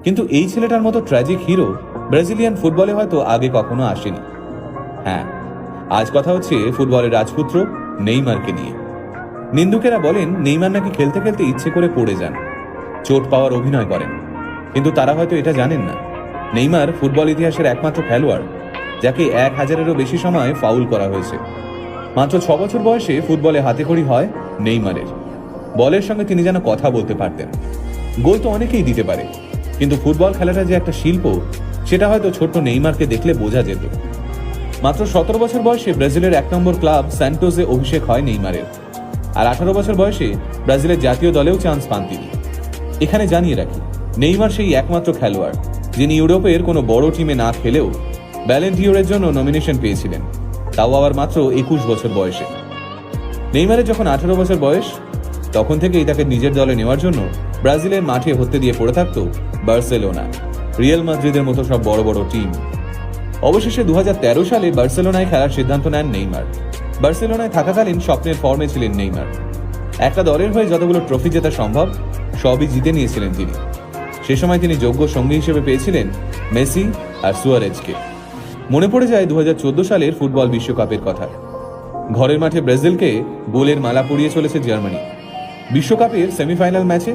কিন্তু এই ছেলেটার মতো ট্র্যাজিক হিরো ব্রাজিলিয়ান ফুটবলে হয়তো আগে কখনো আসেনি। হ্যাঁ, আজ কথা হচ্ছে ফুটবলের রাজপুত্র নেইমারকে নিয়ে। নিন্দুকেরা বলেন নেইমার নাকি খেলতে খেলতে ইচ্ছে করে পড়ে যান, চোট পাওয়ার অভিনয় করেন। কিন্তু তারা হয়তো এটা জানেন না, নেইমার ফুটবল ইতিহাসের একমাত্র খেলোয়াড় যাকে 1000-এরও বেশি সময় ফাউল করা হয়েছে। মাত্র 6 বছর বয়সে ফুটবলে হাতেখড়ি হয় নেইমারের। বলের সঙ্গে তিনি যেন কথা বলতে পারতেন। গোল তো অনেকেই দিতে পারে, কিন্তু ফুটবল খেলাটা যে একটা শিল্প সেটা হয়তো ছোট্ট নেইমারকে দেখলে বোঝা যেত। মাত্র 17 বছর বয়সে ব্রাজিলের 1 নম্বর ক্লাব স্যান্টোসে অভিষেক হয় নেইমারের। আর 18 বছর বয়সে ব্রাজিলের জাতীয় দলেও চান্স পান তিনি। এখানে জানিয়ে রাখি, নেইমার সেই একমাত্র খেলোয়াড় যিনি ইউরোপের কোনো বড় টিমে না খেলেও ব্যালন ডিওরের জন্য নমিনেশন পেয়েছিলেন, তাও আবার মাত্র 21 বছর বয়সে। নেইমারের যখন 18 বছর বয়স, তখন থেকেই তাকে নিজের দলে নেওয়ার জন্য ব্রাজিলের মাঠে হতে দিয়ে পড়ে থাকত বার্সেলোনা, রিয়াল মাদ্রিদের মতো সব বড় বড় টিম। অবশেষে 2013 সালে বার্সেলোনায় খেলার সিদ্ধান্ত নেন নেইমার। বার্সেলোনায় থাকাকালীন স্বপ্নের ফর্মে ছিলেন নেইমার। একটা দলের হয়ে যতগুলো ট্রফি জেতা সম্ভব সবই জিতে নিয়েছিলেন তিনি। সে সময় তিনি যোগ্য সঙ্গী হিসেবে পেয়েছিলেন মেসি আর সুয়ারেজকে। মনে পড়ে যায় 2014 সালের ফুটবল বিশ্বকাপের কথা। ঘরের মাঠে ব্রাজিলকে গোলের মালা পরিয়ে চলেছে জার্মানি। বিশ্বকাপের সেমিফাইনাল ম্যাচে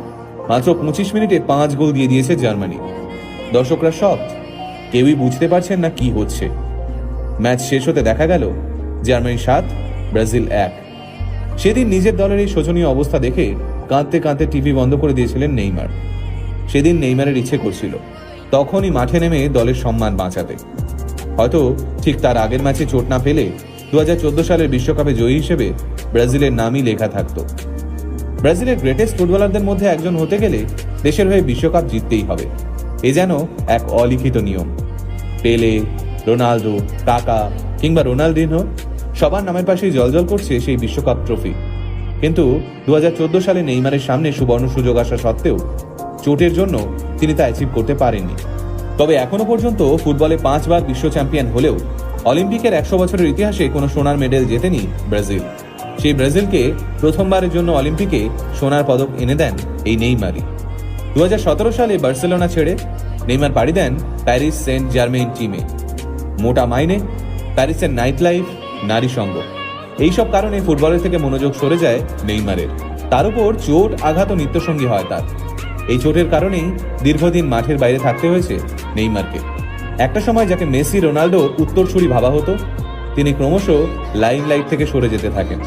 মাত্র 25 মিনিটে 5 গোল দিয়ে দিয়েছে জার্মানি। দর্শকরা শক, কেউই বুঝতে পারছেন না কি হচ্ছে। ম্যাচ শেষ হতে দেখা গেল জার্মানি 7, ব্রাজিল 1। সেদিন নিজের দলের এই শোচনীয় অবস্থা দেখে কাঁদতে কাঁদতে টিভি বন্ধ করে দিয়েছিলেন নেইমার। সেদিন নেইমারের ইচ্ছে করছিল তখনই মাঠে নেমে দলের সম্মান বাঁচাতে। হয়তো ঠিক তার আগের ম্যাচে চোট না পেলে 2014 সালের বিশ্বকাপে জয়ী হিসেবে ব্রাজিলের নামই লেখা থাকত। ব্রাজিলের গ্রেটেস্ট ফুটবলারদের মধ্যে একজন হতে গেলে দেশের হয়ে বিশ্বকাপ জিততেই হবে, এ যেন এক অলিখিত নিয়ম। পেলে, রোনালদো, কাকা কিংবা রোনালদিনহো সবার নামের পাশেই জলজল করছে সেই বিশ্বকাপ ট্রফি। কিন্তু 2014 সালে নেইমারের সামনে সুবর্ণ সুযোগ আসা সত্ত্বেও চোটের জন্য তিনি তা অ্যাচিভ করতে পারেননি। তবে এখনো পর্যন্ত ফুটবলে 5 বার বিশ্ব চ্যাম্পিয়ন হলেও অলিম্পিকের 100 বছরের ইতিহাসে কোনো সোনার মেডেল জেতেনি ব্রাজিল। সেই ব্রাজিলকে প্রথমবারের জন্য অলিম্পিকে সোনার পদক এনে দেন এই নেইমারই। 2017 সালে বার্সেলোনা ছেড়ে নেইমার পাড়ি দেন প্যারিস সেন্ট জার্মেইন টিমে। মোটা মাইনে, প্যারিসের নাইট লাইফ, নারী সঙ্গ, এইসব কারণে ফুটবলের থেকে মনোযোগ সরে যায় নেইমারের। তার উপর চোট আঘাত ও নিত্যসঙ্গী হয় তার। এই চোটের কারণেই দীর্ঘদিন মাঠের বাইরে থাকতে হয়েছে নেইমারকে। একটা সময় যাকে মেসি, রোনালদো উত্তরসূরি ভাবা হতো, তিনি ক্রমশ লাইমলাইট থেকে সরে যেতে থাকেন।